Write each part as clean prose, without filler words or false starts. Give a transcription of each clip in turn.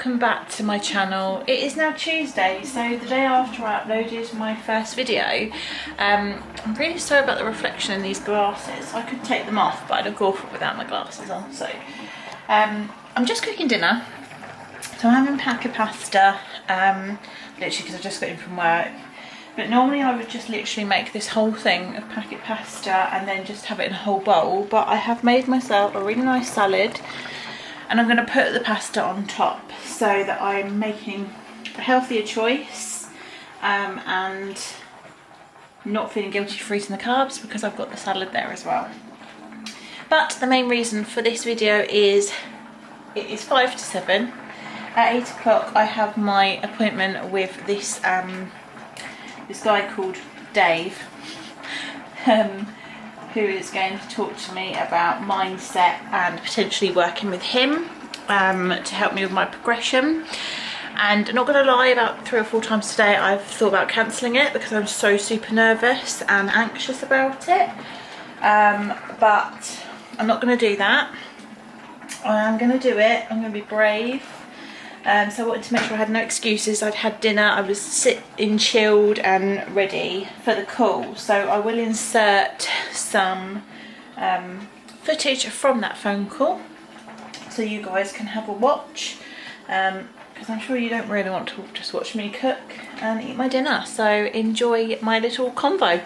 welcome back to my channel. It is now Tuesday, so the day after I uploaded my first video. I'm really sorry about the reflection in these glasses. I could take them off, but I'd look awful without my glasses on. So I'm just cooking dinner. So I'm having pack of pasta, literally because I just got in from work. But normally I would just literally make this whole thing of packet pasta and then just have it in a whole bowl. But I have made myself a really nice salad and I'm going to put the pasta on top so that I'm making a healthier choice and not feeling guilty for eating the carbs because I've got the salad there as well. But the main reason for this video is it is 5 to 7. At 8 o'clock I have my appointment with this this guy called Dave, who is going to talk to me about mindset and potentially working with him to help me with my progression. And I'm not going to lie, about 3 or 4 times today I've thought about cancelling it because I'm so super nervous and anxious about it. But I'm not going to do that. I am going to do it. I'm going to be brave. So I wanted to make sure I had no excuses. I'd had dinner, I was sitting chilled and ready for the call. So I will insert some footage from that phone call so you guys can have a watch. Because I'm sure you don't really want to just watch me cook and eat my dinner. So enjoy my little convo.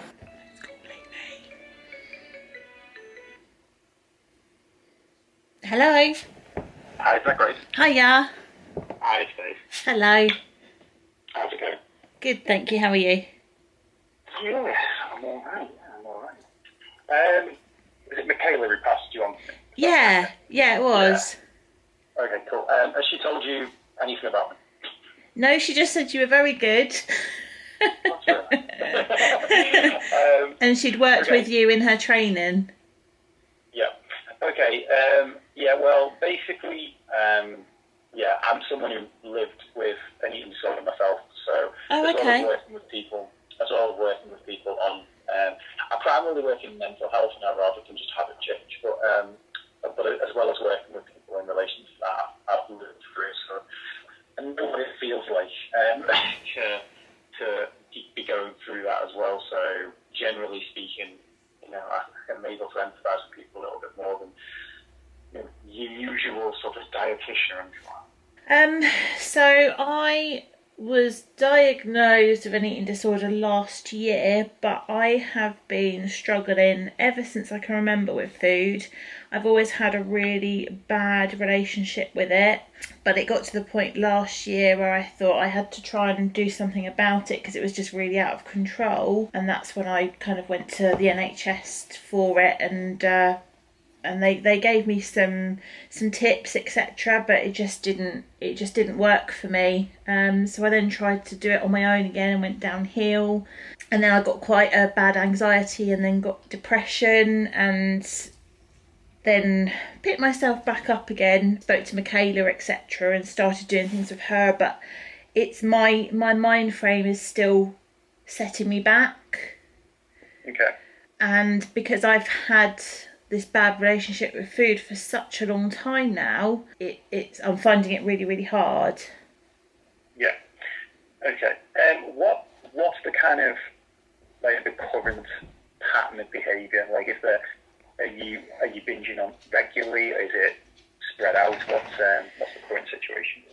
Hello. Hi, is that Grace? Hiya. Hi, Steve. Hello. How's it going? Good, thank you. How are you? Yeah, I'm alright. Is it Michaela who passed you on? Yeah, it was. Yeah. Okay, cool. Has she told you anything about me? No, she just said you were very good. That's right. And she'd worked with you in her training. Yeah. Okay. Yeah, well, basically, I'm someone who lived with an eating disorder myself, so as well as working with people on, I primarily work in mental health now rather than just habit change, but as well as working with people in relation to that, I've lived through, so I know what it feels like to be going through that as well. So generally speaking, I'm able to empathise with people a little bit more than your usual sort of dietitian or anything like that. So I was diagnosed with an eating disorder last year, but I have been struggling ever since I can remember with food. I've always had a really bad relationship with it, but it got to the point last year where I thought I had to try and do something about it because it was just really out of control, and that's when I kind of went to the NHS for it, and they gave me some tips, etc., but it just didn't work for me. So I then tried to do it on my own again and went downhill, and then I got quite a bad anxiety and then got depression, and then picked myself back up again, spoke to Michaela, etc., and started doing things with her. But it's my mind frame is still setting me back. Okay. And because I've had this bad relationship with food for such a long time now, I'm finding it really, really hard. Yeah. Okay. What's the kind of like the current pattern of behaviour? Like, are you binging on regularly? Is it spread out? What's the current situation?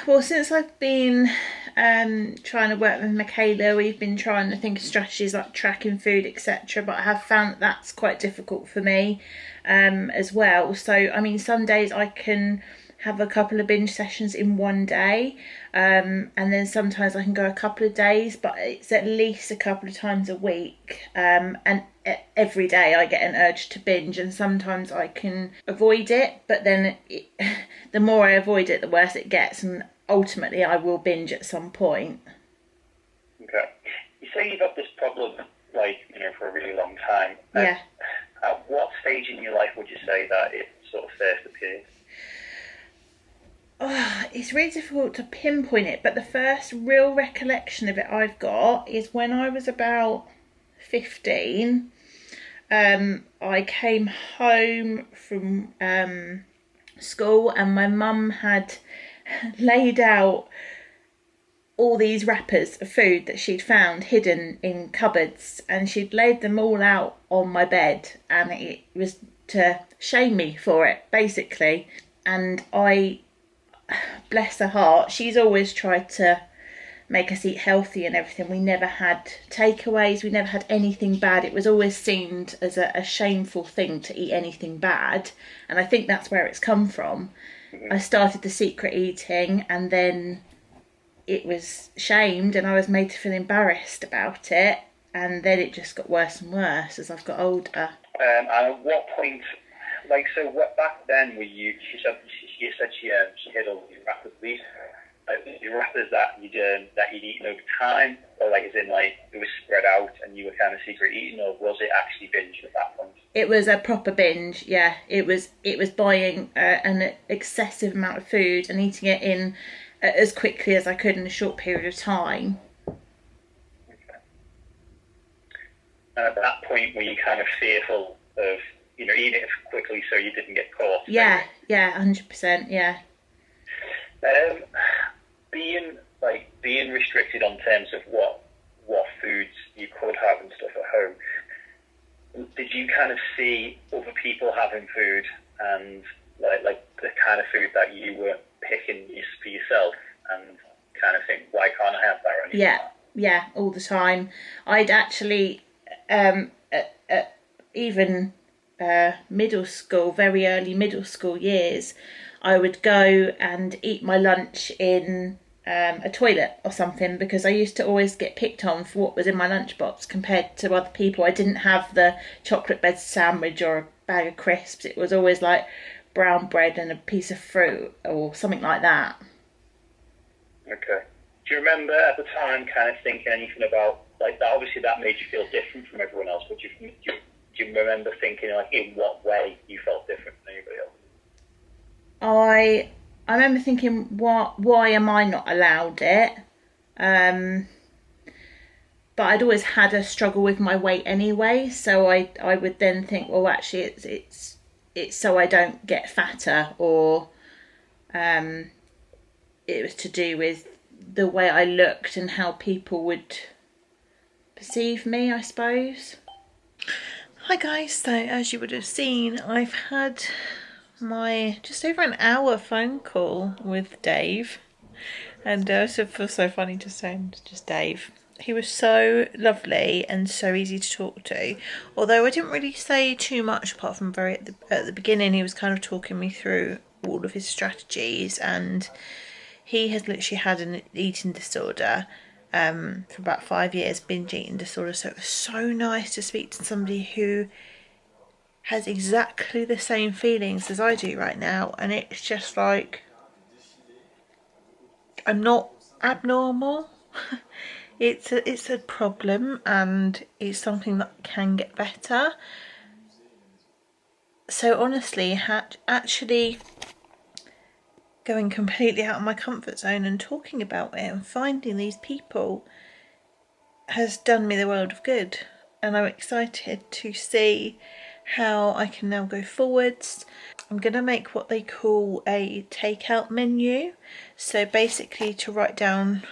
Well, since I've been trying to work with Michaela, we've been trying to think of strategies like tracking food, etc., but I have found that that's quite difficult for me as well. So I mean, some days I can have a couple of binge sessions in one day, and then sometimes I can go a couple of days, but it's at least a couple of times a week, and every day I get an urge to binge, and sometimes I can avoid it, but then the more I avoid it, the worse it gets, and ultimately I will binge at some point. Okay. You say you've had this problem, for a really long time. Yeah. At what stage in your life would you say that it sort of first appeared? Oh, it's really difficult to pinpoint it, but the first real recollection of it I've got is when I was about 15. I came home from school and my mum had laid out all these wrappers of food that she'd found hidden in cupboards, and she'd laid them all out on my bed, and it was to shame me for it, basically. And I, bless her heart, she's always tried to make us eat healthy and everything. We never had takeaways, we never had anything bad. It was always seen as a shameful thing to eat anything bad, and I think that's where it's come from. I started the secret eating, and then it was shamed and I was made to feel embarrassed about it, and then it just got worse and worse as I've got older. And at what point, like, so what back then were you, she said she had all these wrappers, these wrappers that you'd eaten over time, or like, as in, like, it was spread out and you were kind of secret eating, or was it actually binge at that point? It was a proper binge, yeah. It was buying an excessive amount of food and eating it in as quickly as I could in a short period of time. Okay. And at that point, were you kind of fearful of, eating it quickly so you didn't get caught? Yeah, 100%, yeah. Being restricted on terms of what foods you could have and stuff at home, did you kind of see other people having food and like the kind of food that you were picking for yourself and kind of think, why can't I have that or anything? Yeah, all the time. I'd actually, even middle school, very early middle school years, I would go and eat my lunch in a toilet or something, because I used to always get picked on for what was in my lunchbox compared to other people. I didn't have the chocolate bed sandwich or a bag of crisps. It was always like brown bread and a piece of fruit or something like that. Okay. Do you remember at the time kind of thinking anything about, like, that? Obviously that made you feel different from everyone else, but do you remember thinking, like, in what way you felt different from anybody else? I remember thinking, why am I not allowed it? But I'd always had a struggle with my weight anyway, so I would then think, well, actually it's so I don't get fatter, or it was to do with the way I looked and how people would perceive me, I suppose. Hi guys, so as you would have seen, I've had my just over an hour phone call with Dave, and it feels so funny to say just Dave. He was so lovely and so easy to talk to, although I didn't really say too much apart from at the beginning. He was kind of talking me through all of his strategies, and he has literally had an eating disorder for about 5 years, binge eating disorder, so it was so nice to speak to somebody who has exactly the same feelings as I do right now, and it's just like, I'm not abnormal. It's a problem, and it's something that can get better. So honestly, actually going completely out of my comfort zone and talking about it and finding these people has done me the world of good, and I'm excited to see how I can now go forwards. I'm going to make what they call a takeout menu, so basically to write down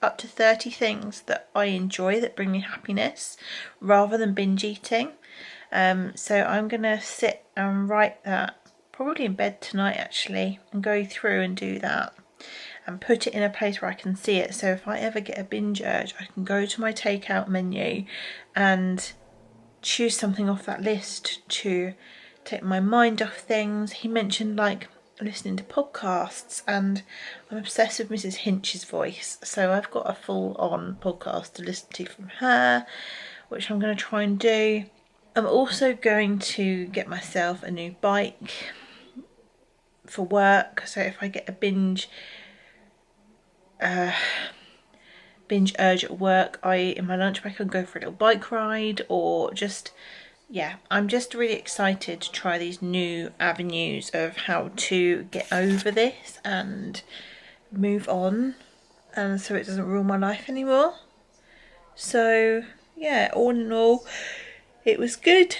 up to 30 things that I enjoy that bring me happiness rather than binge eating. So I'm going to sit and write that probably in bed tonight actually, and go through and do that and put it in a place where I can see it, so if I ever get a binge urge I can go to my takeout menu and choose something off that list to take my mind off things. He mentioned like listening to podcasts, and I'm obsessed with Mrs. Hinch's voice, so I've got a full-on podcast to listen to from her, which I'm going to try and do. I'm also going to get myself a new bike for work, so if I get a binge urge at work, in my lunch break I can go for a little bike ride, or just, yeah, I'm just really excited to try these new avenues of how to get over this and move on, and so it doesn't ruin my life anymore. So yeah, all in all, it was good.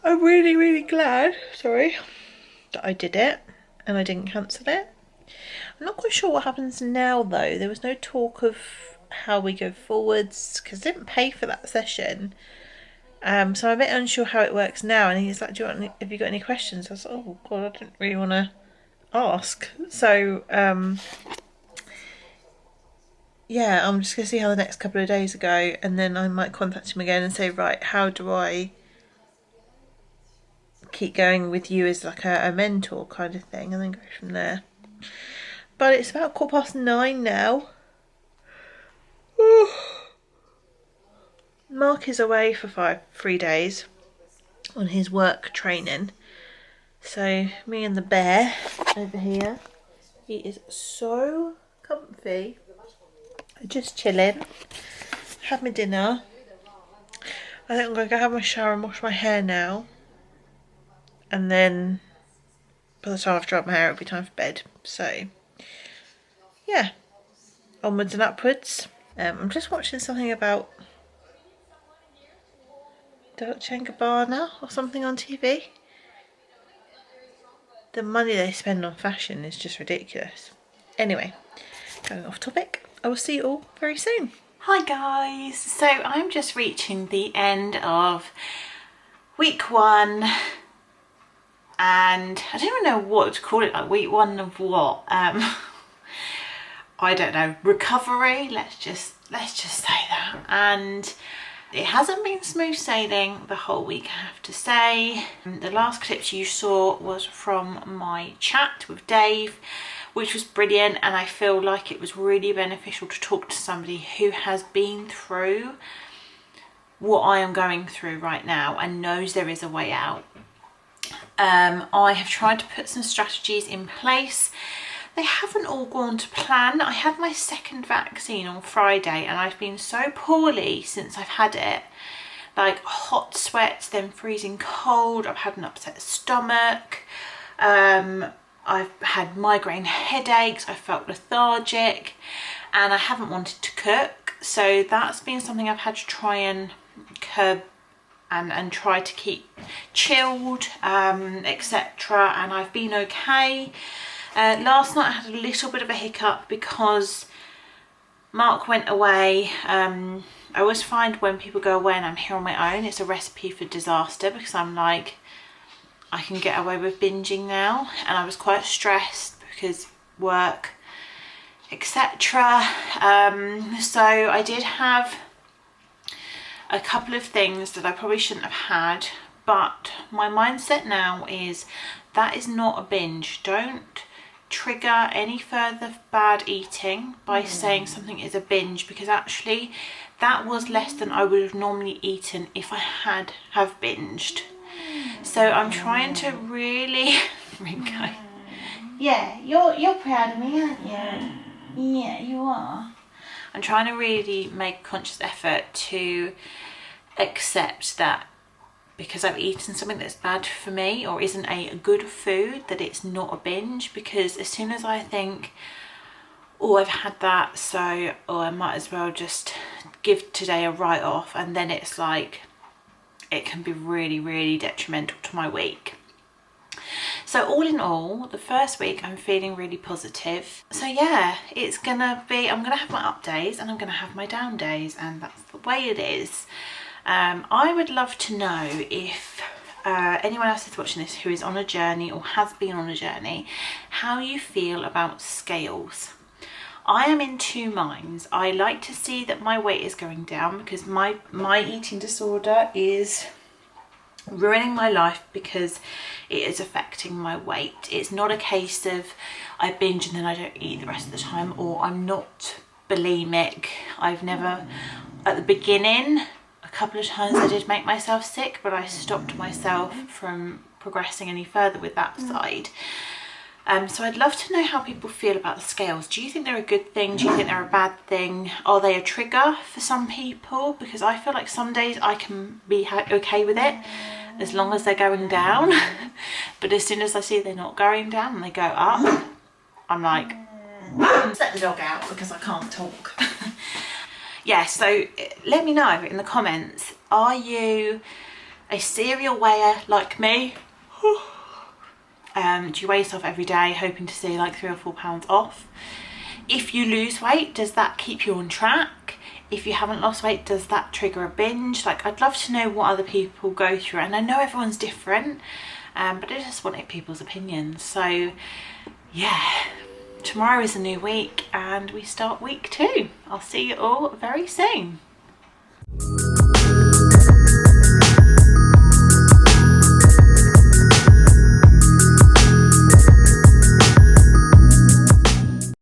I'm really, really glad, that I did it and I didn't cancel it. I'm not quite sure what happens now though. There was no talk of how we go forwards because I didn't pay for that session. So I'm a bit unsure how it works now. And he's like, "Do you want? Have you got any questions?" I was like, "Oh God, I didn't really want to ask." So yeah, I'm just gonna see how the next couple of days go, and then I might contact him again and say, right, how do I keep going with you as like a mentor kind of thing, and then go from there. But it's about 9:15 now. Mark is away for 3 days on his work training. So me and the bear over here. He is so comfy. Just chilling. Had my dinner. I think I'm going to go have my shower and wash my hair now. And then by the time I've dried my hair it'll be time for bed. So yeah. Onwards and upwards. I'm just watching something about Dolce & Gabbana or something on TV. The money they spend on fashion is just ridiculous. Anyway, going off topic, I will see you all very soon. Hi guys, so I'm just reaching the end of week 1 and I don't even know what to call it, like week 1 of what? I don't know, recovery, let's just say that. And it hasn't been smooth sailing the whole week, I have to say. The last clips you saw was from my chat with Dave, which was brilliant, and I feel like it was really beneficial to talk to somebody who has been through what I am going through right now and knows there is a way out. I have tried to put some strategies in place. They haven't all gone to plan. I had my second vaccine on Friday and I've been so poorly since I've had it. Like hot sweats, then freezing cold. I've had an upset stomach. I've had migraine headaches. I felt lethargic and I haven't wanted to cook. So that's been something I've had to try and curb and try to keep chilled, etc. And I've been okay. Last night I had a little bit of a hiccup because Mark went away. I always find when people go away and I'm here on my own, it's a recipe for disaster because I'm like, I can get away with binging now. And I was quite stressed because work, etc. So I did have a couple of things that I probably shouldn't have had, but my mindset now is that is not a binge. Don't trigger any further bad eating by saying something is a binge, because actually that was less than I would have normally eaten if I have binged. So I'm trying to really Ringo. Yeah, you're proud of me, aren't you? Yeah, you are. I'm trying to really make a conscious effort to accept that because I've eaten something that's bad for me or isn't a good food, that it's not a binge. Because as soon as I think, oh, I've had that, so I might as well just give today a write-off, and then it's like it can be really, really detrimental to my week. So all in all, the first week I'm feeling really positive. So yeah, it's gonna be, I'm gonna have my up days and I'm gonna have my down days, and that's the way it is. I would love to know if anyone else is watching this who is on a journey or has been on a journey, how you feel about scales. I am in two minds. I like to see that my weight is going down because my eating disorder is ruining my life because it is affecting my weight. It's not a case of I binge and then I don't eat the rest of the time, or I'm not bulimic. I've never, at the beginning, a couple of times I did make myself sick, but I stopped myself from progressing any further with that side. So I'd love to know how people feel about the scales. Do you think they're a good thing? Do you think they're a bad thing? Are they a trigger for some people? Because I feel like some days I can be okay with it as long as they're going down. But as soon as I see they're not going down and they go up, I'm like, let the dog out because I can't talk. Yeah, so let me know in the comments, are you a serial weigher like me? Do you weigh yourself every day hoping to see like 3 or 4 pounds off? If you lose weight, does that keep you on track? If you haven't lost weight, does that trigger a binge? Like, I'd love to know what other people go through, and I know everyone's different, but I just wanted people's opinions. So yeah, tomorrow is a new week and we start week 2. I'll see you all very soon.